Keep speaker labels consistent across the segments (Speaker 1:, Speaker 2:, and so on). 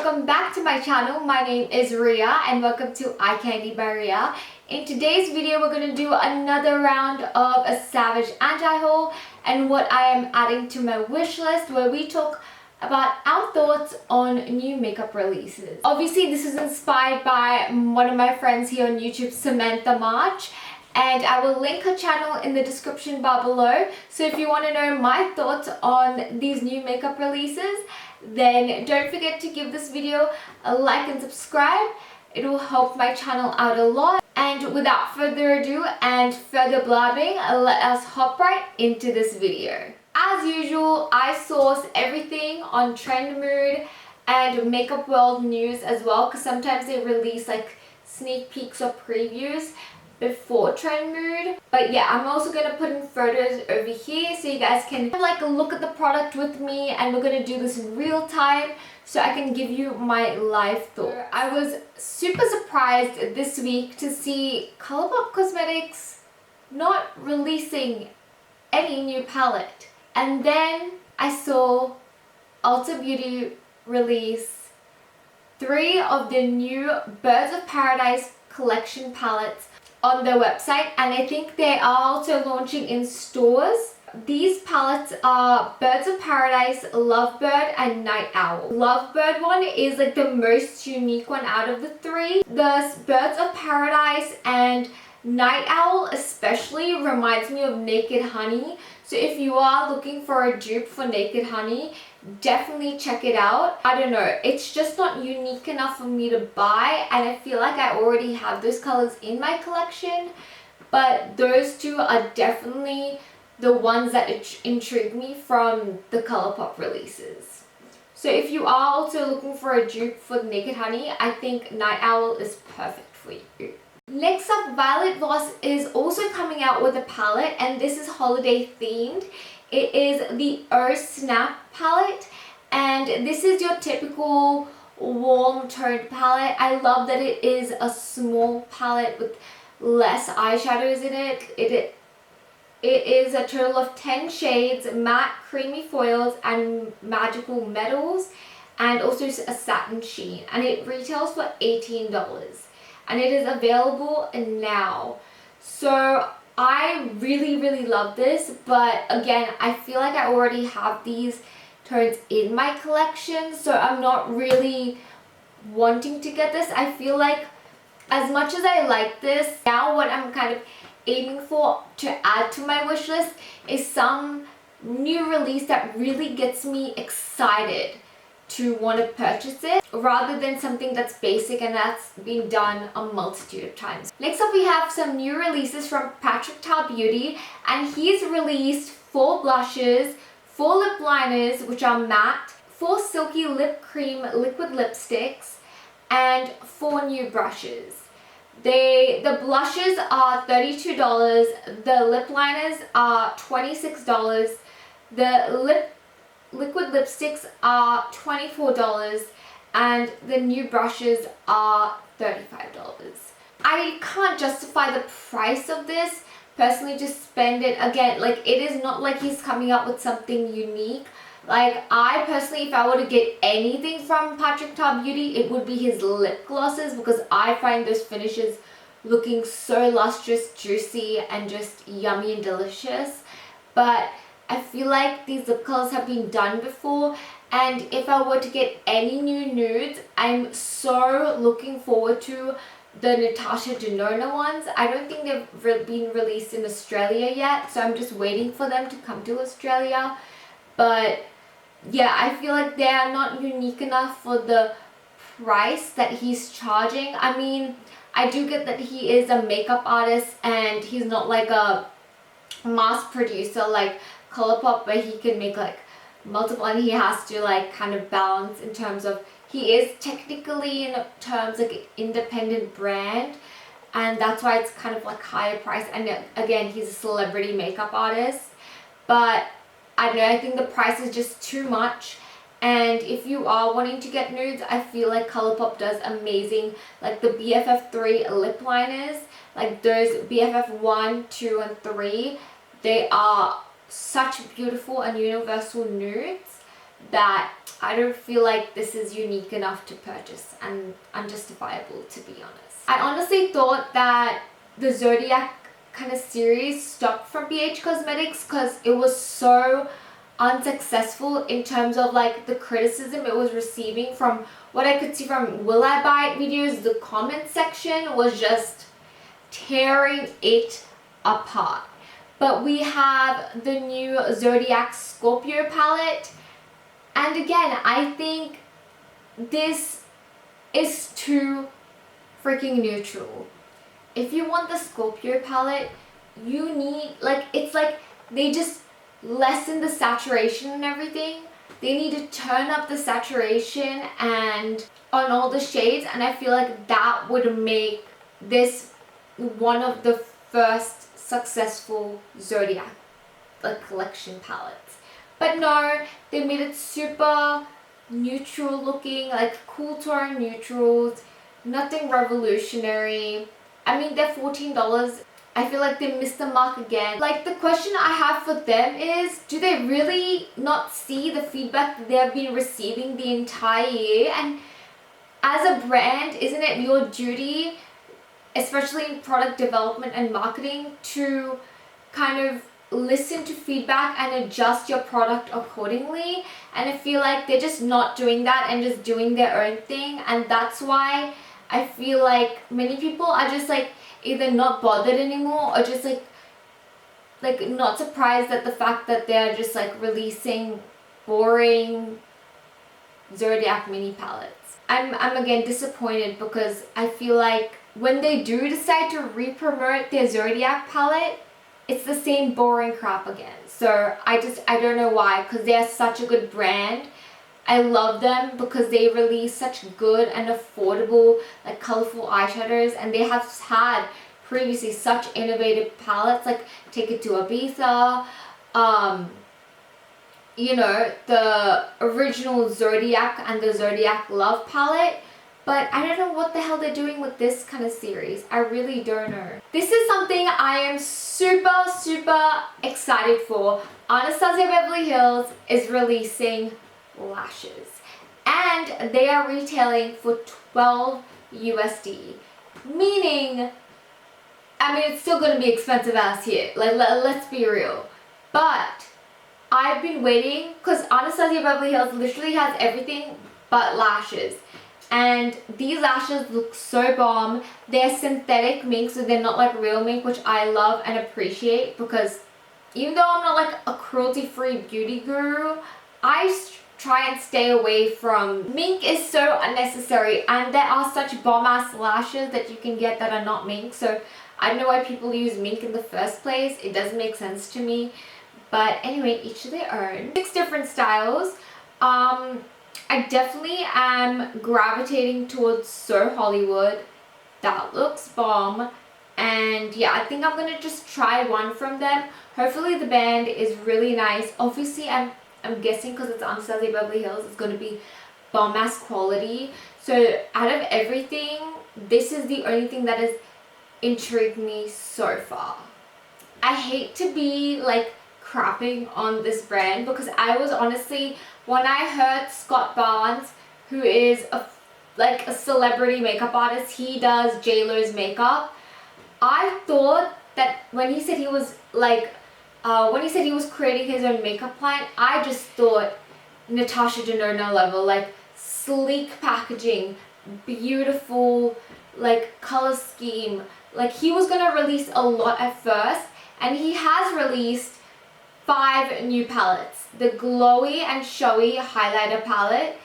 Speaker 1: welcome back to my channel. My name is Ria and welcome to Eye Candy by Ria. In today's video, we're going to do another round of a Savage anti-haul and what I am adding to my wish list, where we talk about our thoughts on new makeup releases. Obviously, this is inspired by one of my friends here on YouTube, Samantha March, and I will link her channel in the description bar below. So if you want to know my thoughts on these new makeup releases, then don't forget to give this video a like and subscribe. It will help my channel out a lot. And without further ado and further blabbing, let us hop right into this video. As usual, I source everything on Trend Mood and Makeup World News as well, because sometimes they release like sneak peeks or previews before Trend Mood. But yeah, I'm also going to put in photos over here so you guys can have like a look at the product with me, and we're going to do this in real time so I can give you my live thoughts. I was super surprised this week to see Colourpop Cosmetics not releasing any new palette. And then I saw Ulta Beauty release 3 of the new Birds of Paradise collection palettes on their website, and I think they are also launching in stores. These palettes are Birds of Paradise, Lovebird, and Night Owl. Lovebird one is like the most unique one out of the 3. The Birds of Paradise and Night Owl especially reminds me of Naked Honey. So if you are looking for a dupe for Naked Honey, definitely check it out. I don't know, it's just not unique enough for me to buy, and I feel like I already have those colors in my collection. But those 2 are definitely the ones that intrigue me from the Colourpop releases. So if you are also looking for a dupe for Naked Honey, I think Night Owl is perfect for you. Next up, Violet Voss is also coming out with a palette, and this is holiday themed. It is the Oh Snap palette, and this is your typical warm toned palette. I love that it is a small palette with less eyeshadows in it. It is a total of 10 shades, matte, creamy foils, and magical metals, and also a satin sheen, and it retails for $18. And it is available now. So I really love this, but again, I feel like I already have these tones in my collection, so I'm not really wanting to get this. I feel like as much as I like this, now what I'm kind of aiming for to add to my wish list is some new release that really gets me excited to want to purchase it, rather than something that's basic and that's been done a multitude of times. Next up, we have some new releases from Patrik Beauty, and he's released 4 blushes, 4 lip liners which are matte, 4 silky lip cream liquid lipsticks, and 4 new brushes. The blushes are $32, the lip liners are $26, the liquid lipsticks are $24, and the new brushes are $35. I can't justify the price of this personally to spend it. Again, like, it is not like he's coming up with something unique. Like, I personally, if I were to get anything from Patrik Beauty, it would be his lip glosses, because I find those finishes looking so lustrous, juicy, and just yummy and delicious. But I feel like these lip colors have been done before, and if I were to get any new nudes, I'm so looking forward to the Natasha Denona ones. I don't think they've been released in Australia yet, so I'm just waiting for them to come to Australia. But yeah, I feel like they are not unique enough for the price that he's charging. I mean, I do get that he is a makeup artist and he's not like a mass producer like Colourpop, where he can make like multiple, and he has to like kind of balance in terms of, he is technically in terms like an independent brand, and that's why it's kind of like higher price. And again, he's a celebrity makeup artist, but I don't know, I think the price is just too much. And if you are wanting to get nudes, I feel like Colourpop does amazing, like the BFF3 lip liners, like those BFF1, 2, and 3, they are such beautiful and universal nudes that I don't feel like this is unique enough to purchase and unjustifiable, to be honest. I honestly thought that the Zodiac kind of series stopped from BH Cosmetics because it was so unsuccessful in terms of like the criticism it was receiving. From what I could see from Will I Buy It videos, the comment section was just tearing it apart. But we have the new Zodiac Scorpio palette, and again, I think this is too freaking neutral. If you want the Scorpio palette, you need, like, it's like they just lessen the saturation and everything. They need to turn up the saturation and on all the shades, and I feel like that would make this one of the first successful Zodiac like collection palettes. But no, they made it super neutral looking, like cool tone neutrals, nothing revolutionary. I mean, they're $14. I feel like they missed the mark again. Like, the question I have for them is, do they really not see the feedback that they've been receiving the entire year? And as a brand, isn't it your duty, especially in product development and marketing, to kind of listen to feedback and adjust your product accordingly? And I feel like they're just not doing that and just doing their own thing, and that's why I feel like many people are just like either not bothered anymore or just like not surprised at the fact that they're just like releasing boring Zodiac mini palettes. I'm again disappointed because I feel like when they do decide to re-promote their Zodiac palette, it's the same boring crap again. So I don't know why, because they're such a good brand. I love them because they release such good and affordable, like colorful eyeshadows, and they have had previously such innovative palettes, like Take It to Ibiza, you know, the original Zodiac and the Zodiac Love palette. But I don't know what the hell they're doing with this kind of series. I really don't know. This is something I am super excited for. Anastasia Beverly Hills is releasing lashes, and they are retailing for $12 USD, meaning, I mean, it's still going to be expensive as here, like let's be real, but I've been waiting because Anastasia Beverly Hills literally has everything but lashes, and these lashes look so bomb. They're synthetic mink, so they're not like real mink, which I love and appreciate, because even though I'm not like a cruelty-free beauty guru, I try and stay away from mink. Is so unnecessary, and there are such bomb-ass lashes that you can get that are not mink, so I don't know why people use mink in the first place. It doesn't make sense to me. But anyway, each to their own. 6 different styles. I definitely am gravitating towards So Hollywood. That looks bomb. And yeah, I think I'm gonna just try one from them. Hopefully the band is really nice. Obviously I'm guessing because it's Anastasia Beverly Hills, it's going to be bomb-ass quality. So out of everything, this is the only thing that has intrigued me so far. I hate to be like crapping on this brand, because I was honestly, when I heard Scott Barnes, who is like a celebrity makeup artist, he does J-Lo's makeup, I thought that when he said he was like when he said he was creating his own makeup line, I just thought Natasha Denona level, like sleek packaging, beautiful like color scheme. Like he was gonna release a lot at first, and he has released 5 new palettes. The Glowy and Showy highlighter palette,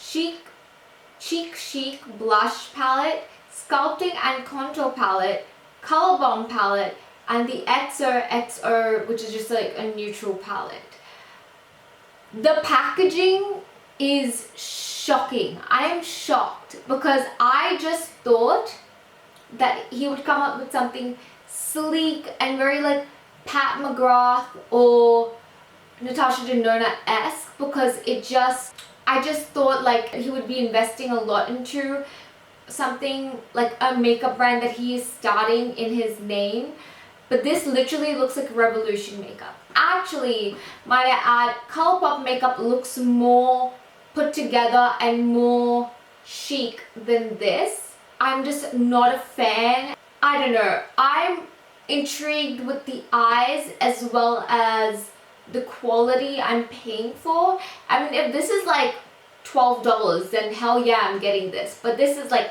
Speaker 1: Cheek Chic blush palette, Sculpting and Contour palette, Color Bomb palette, and the XOXO, which is just like a neutral palette. The packaging is shocking. I am shocked because I just thought that he would come up with something sleek and very like Pat McGrath or Natasha Denona-esque, because I just thought like he would be investing a lot into something like a makeup brand that he is starting in his name. but this literally looks like Revolution makeup. Actually, might I add, Colourpop makeup looks more put together and more chic than this. I'm just not a fan. I don't know. I'm intrigued with the eyes as well as the quality I'm paying for. I mean, if this is like $12, then hell yeah, I'm getting this. But this is like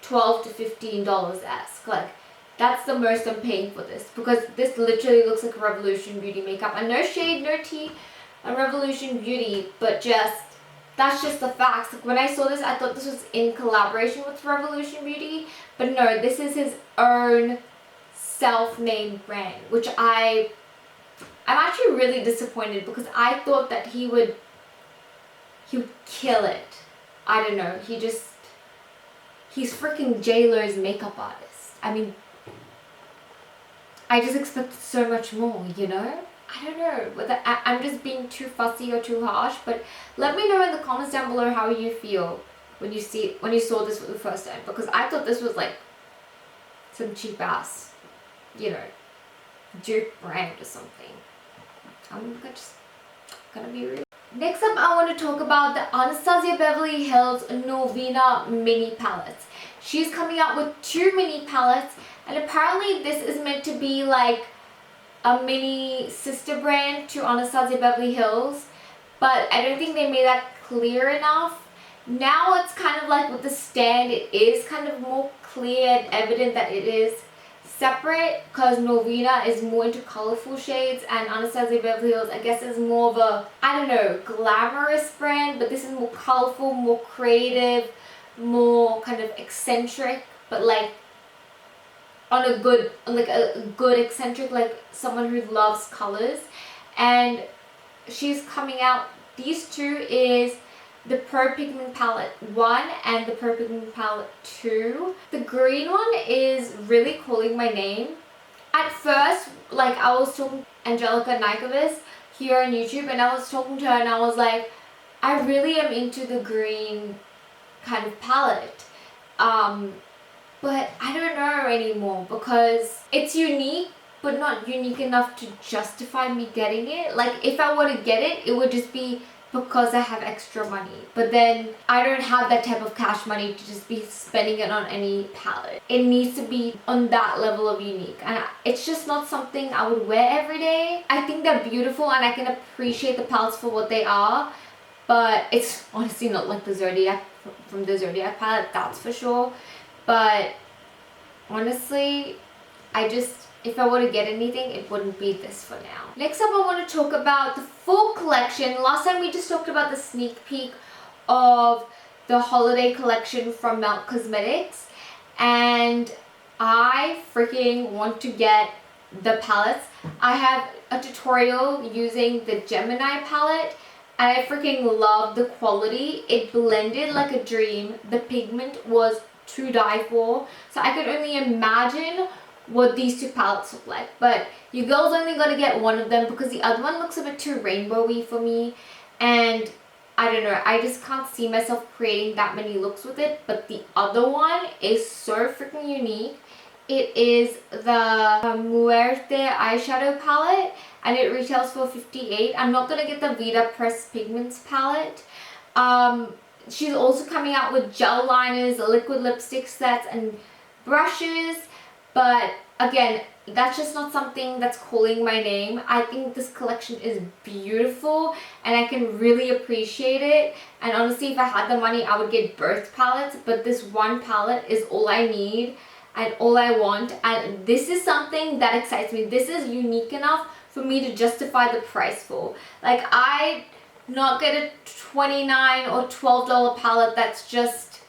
Speaker 1: $12 to $15-esque. Like, that's the most I'm paying for this, because this literally looks like Revolution Beauty makeup. And no shade, no tea on Revolution Beauty, but just, that's just the facts. Like, when I saw this, I thought this was in collaboration with Revolution Beauty, but no, this is his own self-named brand, which I'm actually really disappointed, because I thought that he would kill it. I don't know, he's freaking J-Lo's makeup artist. I mean, I just expected so much more, you know? I don't know whether I'm just being too fussy or too harsh, but let me know in the comments down below how you feel when you saw this for the first time, because I thought this was like some cheap ass, you know, dupe brand or something. I'm just gonna be real. Next up, I want to talk about the Anastasia Beverly Hills Norvina mini palettes. She's coming out with 2 mini palettes, and apparently this is meant to be like a mini sister brand to Anastasia Beverly Hills, but I don't think they made that clear enough. Now it's kind of like with the stand, it is kind of more clear and evident that it is separate, because Norvina is more into colorful shades and Anastasia Beverly Hills, I guess, is more of a, I don't know, glamorous brand, but this is more colorful, more creative, more kind of eccentric, but like on a good, like a good eccentric, like someone who loves colors. And she's coming out, these 2 is the Pro Pigment Palette 1 and the Pro Pigment Palette 2. The green one is really calling my name. At first, like, I was talking to Angelica Nykovas here on YouTube, and I was talking to her and I was like, I really am into the green kind of palette. But I don't know anymore, because it's unique, but not unique enough to justify me getting it. Like, if I were to get it, it would just be because I have extra money. But then I don't have that type of cash money to just be spending it on any palette. It needs to be on that level of unique, and it's just not something I would wear every day. I think they're beautiful and I can appreciate the palettes for what they are, but it's honestly not like the Zodiac from the Zodiac palette, that's for sure. But honestly, if I were to get anything, it wouldn't be this for now. Next up, I want to talk about the full collection. Last time we just talked about the sneak peek of the holiday collection from Melt Cosmetics, and I freaking want to get the palettes. I have a tutorial using the Gemini palette, and I freaking love the quality. It blended like a dream. The pigment was to die for, so I could only imagine what these 2 palettes look like. But you girls only gonna get one of them, because the other one looks a bit too rainbowy for me, and I don't know, I just can't see myself creating that many looks with it. But the other one is so freaking unique. It is the Muerte eyeshadow palette, and it retails for $58. I'm not gonna get the Vita Press Pigments palette. She's also coming out with gel liners, liquid lipstick sets, and brushes. But again, that's just not something that's calling my name. I think this collection is beautiful and I can really appreciate it. And honestly, if I had the money, I would get both palettes. But this one palette is all I need and all I want. And this is something that excites me. This is unique enough for me to justify the price for. Like, I not get a $29 or $12 palette that's just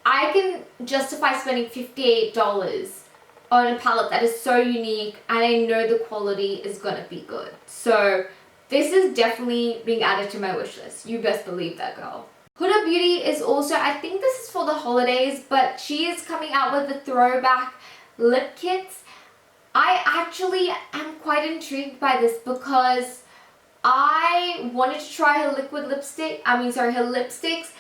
Speaker 1: I can justify spending $58 on a palette that is so unique, and I know the quality is gonna be good. So this is definitely being added to my wish list. You best believe that, girl. Huda Beauty is also, I think this is for the holidays, but she is coming out with the throwback lip kits. I actually am quite intrigued by this, because I wanted to try her liquid lipstick, her lipsticks,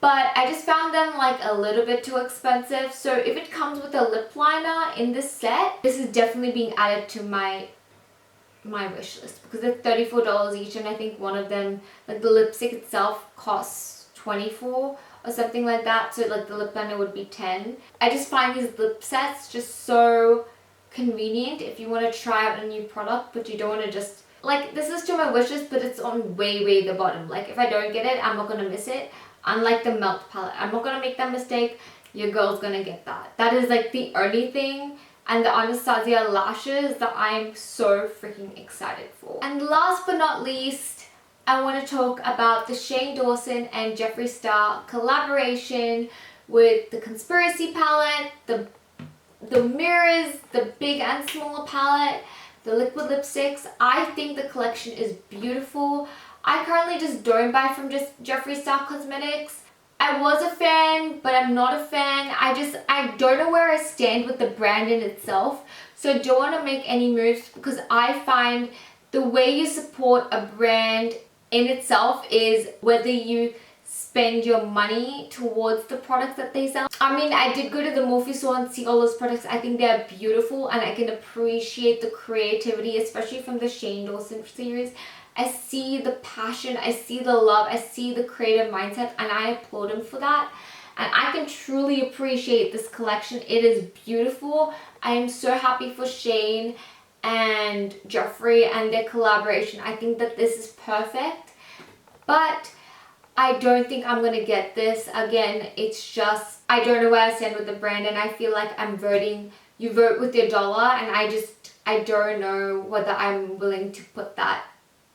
Speaker 1: but I just found them like a little bit too expensive. So if it comes with a lip liner in this set, this is definitely being added to my wish list, because they're $34 each, and I think one of them, like the lipstick itself, costs $24 or something like that. So like the lip liner would be $10. I just find these lip sets just so convenient if you want to try out a new product, but you don't want to just, like, this is to my wish list, but it's on way the bottom. Like if I don't get it, I'm not gonna miss it. Unlike the Melt palette, I'm not gonna make that mistake. Your girl's gonna get that. That is like the only thing. And the Anastasia lashes that I'm so freaking excited for. And last but not least, I want to talk about the Shane Dawson and Jeffree Star collaboration with the Conspiracy palette, the mirrors, the big and smaller palette, the liquid lipsticks. I think the collection is beautiful. I currently just don't buy from just Jeffree Star Cosmetics. I was a fan, but I'm not a fan. I don't know where I stand with the brand in itself. So I don't want to make any moves, because I find the way you support a brand in itself is whether you spend your money towards the products that they sell. I mean, I did go to the Morphe store and see all those products. I think they're beautiful, and I can appreciate the creativity, especially from the Shane Dawson series. I see the passion, I see the love, I see the creative mindset, and I applaud him for that. And I can truly appreciate this collection. It is beautiful. I am so happy for Shane and Jeffree and their collaboration. I think that this is perfect. But I don't think I'm going to get this. Again, it's just, I don't know where I stand with the brand, and I feel like I'm voting, you vote with your dollar, and I don't know whether I'm willing to put that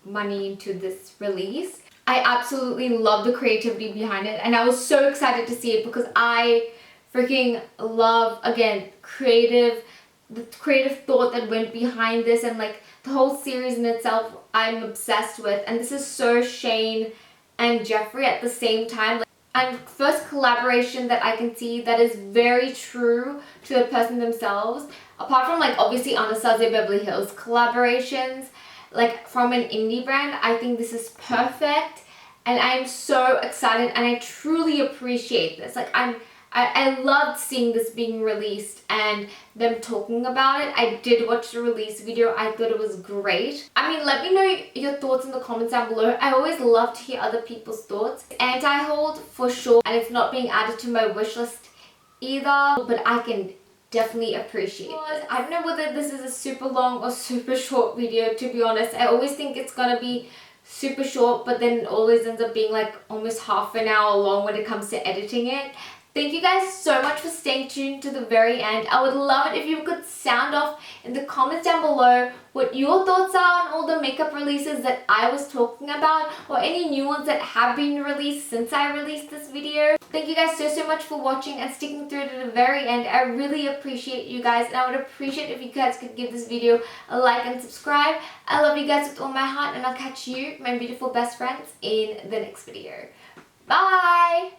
Speaker 1: money into this release. I absolutely love the creativity behind it, and I was so excited to see it, because I freaking love, again, the creative thought that went behind this, and like the whole series in itself I'm obsessed with. And this is so Shane and Jeffree at the same time. And first collaboration that I can see that is very true to the person themselves, apart from like obviously Anasazi Beverly Hills collaborations, like from an indie brand. I think this is perfect, and I'm so excited, and I truly appreciate this. Like I loved seeing this being released and them talking about it. I did watch the release video. I thought it was great. I mean, let me know your thoughts in the comments down below. I always love to hear other people's thoughts. Anti-hold for sure, and it's not being added to my wish list either, but I can definitely appreciate it. I don't know whether this is a super long or super short video, to be honest. I always think it's gonna be super short, but then it always ends up being like almost half an hour long when it comes to editing it. Thank you guys so much for staying tuned to the very end. I would love it if you could sound off in the comments down below what your thoughts are on all the makeup releases that I was talking about, or any new ones that have been released since I released this video. Thank you guys so much for watching and sticking through to the very end. I really appreciate you guys, and I would appreciate if you guys could give this video a like and subscribe. I love you guys with all my heart, and I'll catch you, my beautiful best friends, in the next video. Bye!